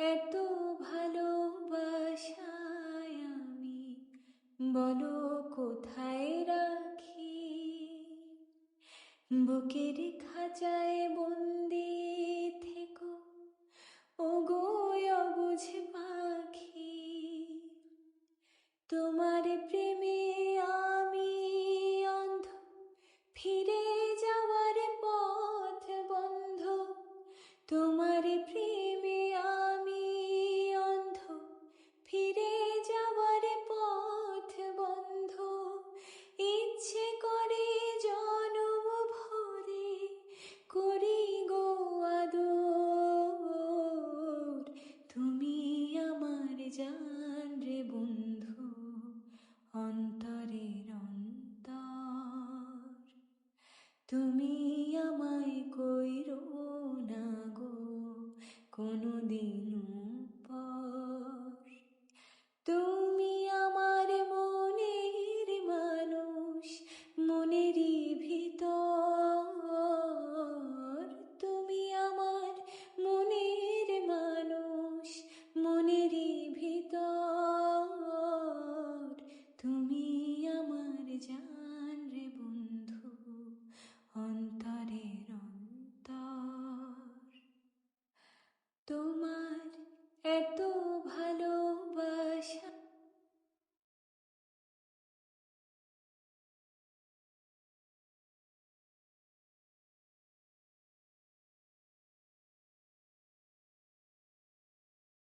এত ভালোবাসায় আমি বলো কোথায় রাখি। বুকের খাঁচায় বন্দি থেকো ওগো অবুঝ পাখি। তোমার প্রেমে আমি অন্ধ, ফিরে যাওয়ার পথ বন্ধ। তোমার প্রেমে আমি অন্ধ, ফিরে যাওয়ার পথ বন্ধ। ইচ্ছে করে জনম ভরে করি গো আদর। তুমি আমার জান রে বন্ধু, অন্তরের অন্তর। তুমি আমায় কইরো না গো কোনদিন